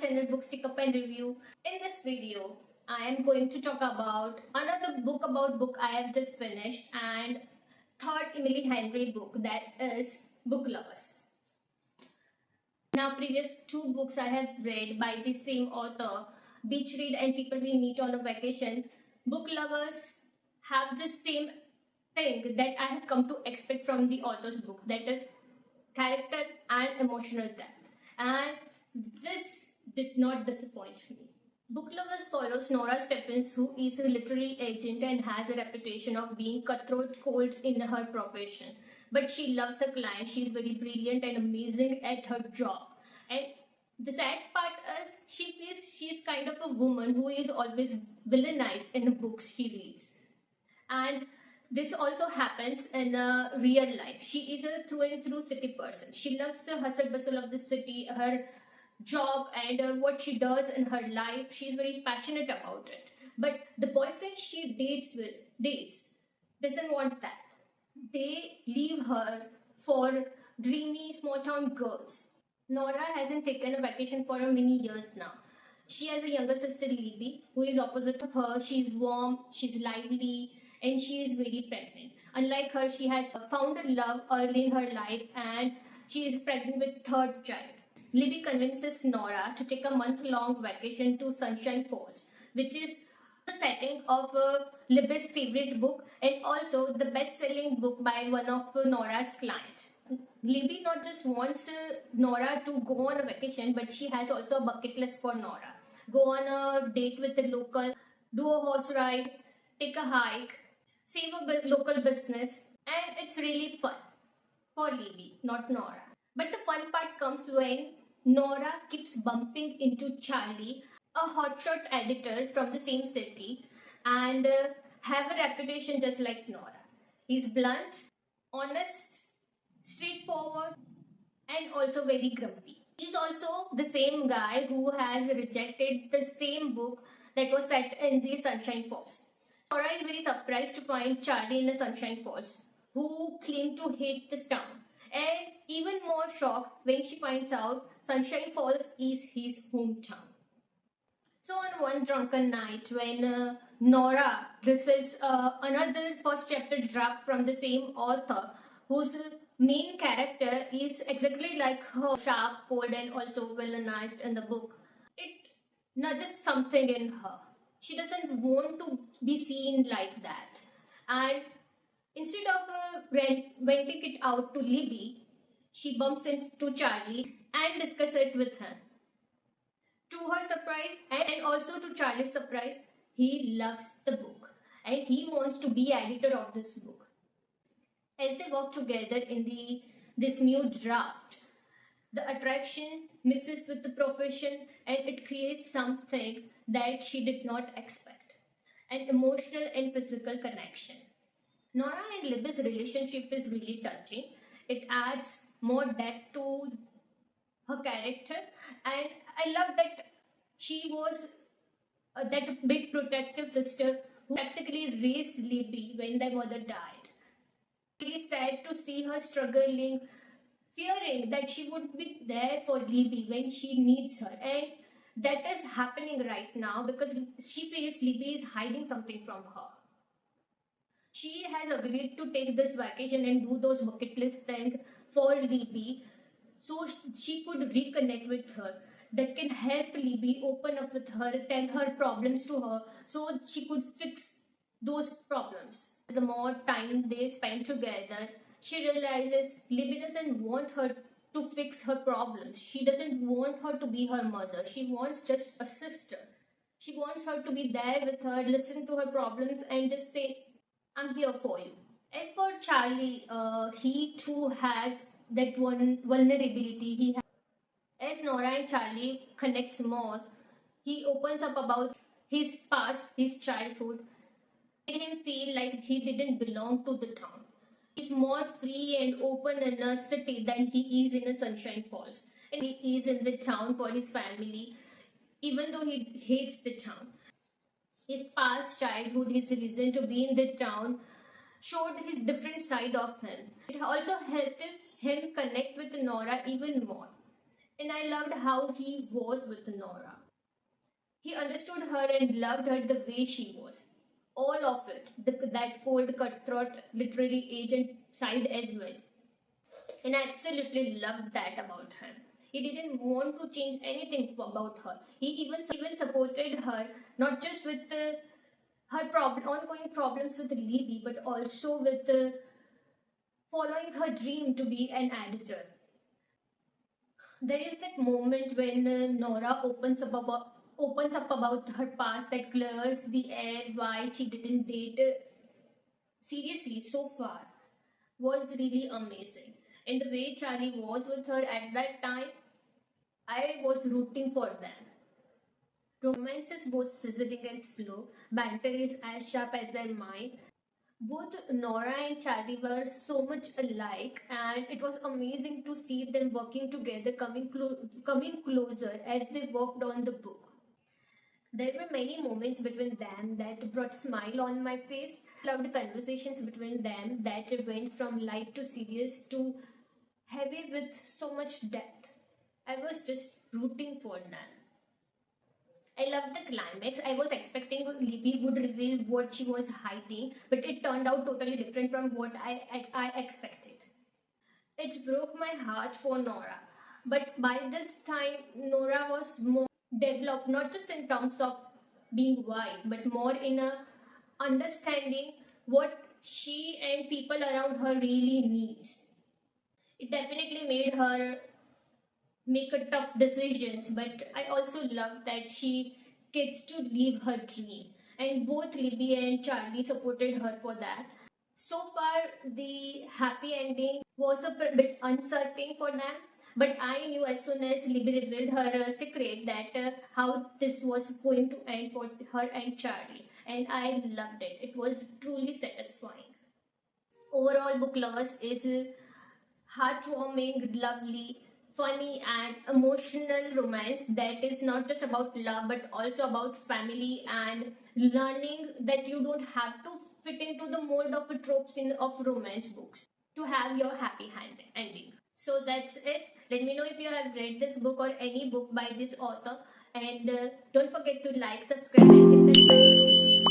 channel Bookstick Up and Review. In this video, I am going to talk about another book about book I have just finished and third Emily Henry book, that is Book Lovers. Now previous two books I have read by the same author, Beach Read and People We Meet on a Vacation. Book Lovers have the same thing that I have come to expect from the author's book, that is character and emotional depth. And this did not disappoint me. Book Lovers follows Nora Stephens, who is a literary agent and has a reputation of being cutthroat cold in her profession. But she loves her clients. She's very brilliant and amazing at her job. And the sad part is she feels she's kind of a woman who is always villainized in the books she reads. And this also happens in real life. She is a through and through city person. She loves the hustle bustle of the city, her job, and what she does in her life. She is very passionate about it. But the boyfriend she dates doesn't want that. They leave her for dreamy small town girls. Nora hasn't taken a vacation for many years now. She has a younger sister, Libby, who is opposite of her. She's warm, she's lively, and she is very pregnant. Unlike her, she has found a love early in her life and she is pregnant with third child. Libby convinces Nora to take a month-long vacation to Sunshine Falls, which is the setting of Libby's favorite book and also the best-selling book by one of Nora's clients. Libby not just wants Nora to go on a vacation, but she has also a bucket list for Nora. Go on a date with the local, do a horse ride, take a hike, save a local business, and it's really fun for Libby, not Nora. But the fun part comes when Nora keeps bumping into Charlie, a hotshot editor from the same city, and have a reputation just like Nora. He's blunt, honest, straightforward, and also very grumpy. He's also the same guy who has rejected the same book that was set in the Sunshine Falls. Nora is very surprised to find Charlie in the Sunshine Falls, who claimed to hate this town, and even more shocked when she finds out Sunshine Falls is his hometown. So on one drunken night when Nora receives another first chapter draft from the same author, whose main character is exactly like her, sharp, cold, and also villainized in the book, it nudges something in her. She doesn't want to be seen like that. And instead of venting it out to Libby, she bumps into Charlie and discusses it with him. To her surprise and also to Charlie's surprise, he loves the book and he wants to be editor of this book. As they work together in this new draft, the attraction mixes with the profession and it creates something that she did not expect, an emotional and physical connection. Nora and Libby's relationship is really touching. It adds more depth to her character, and I love that she was that big protective sister who practically raised Libby when their mother died. Really sad to see her struggling, fearing that she would be there for Libby when she needs her, and that is happening right now because she feels Libby is hiding something from her. She has agreed to take this vacation and do those bucket list things for Libby so she could reconnect with her. That can help Libby open up with her, tell her problems to her so she could fix those problems. The more time they spend together, she realizes Libby doesn't want her to fix her problems. She doesn't want her to be her mother. She wants just a sister. She wants her to be there with her, listen to her problems and just say, I'm here for you. As for Charlie, he too has that one vulnerability. As Nora and Charlie connects more, he opens up about his past, his childhood, made him feel like he didn't belong to the town. He's more free and open in a city than he is in a Sunshine Falls. And he is in the town for his family, even though he hates the town. His past childhood, his reason to be in the town, showed his different side of him. It also helped him connect with Nora even more. And I loved how he was with Nora. He understood her and loved her the way she was. All of it, that cold, cutthroat, literary agent side as well. And I absolutely loved that about him. He didn't want to change anything about her. He even supported her, not just with her ongoing problems with Libby, but also with following her dream to be an editor. There is that moment when Nora opens up about her past that clears the air why she didn't date seriously so far was really amazing. And the way Charlie was with her at that time, I was rooting for them. Romance is both sizzling and slow, banter is as sharp as their mind. Both Nora and Charlie were so much alike, and it was amazing to see them working together, coming closer as they worked on the book. There were many moments between them that brought a smile on my face. Loved conversations between them that went from light to serious to heavy with so much depth. I was just rooting for them. I loved the climax. I was expecting Libby would reveal what she was hiding, but it turned out totally different from what I expected. It broke my heart for Nora. But by this time, Nora was more developed, not just in terms of being wise, but more in a understanding what she and people around her really needs. It definitely made her make a tough decisions, but I also love that she gets to live her dream. And both Libby and Charlie supported her for that. So far, the happy ending was a bit uncertain for them, but I knew as soon as Libby revealed her secret that how this was going to end for her and Charlie, and I loved it. It was truly satisfying. Overall, Book Lovers is heartwarming, lovely, funny, and emotional romance that is not just about love but also about family and learning that you don't have to fit into the mold of a tropes of romance books to have your ending. So that's it. Let me know if you have read this book or any book by this author, and don't forget to like, subscribe, and hit that bell button.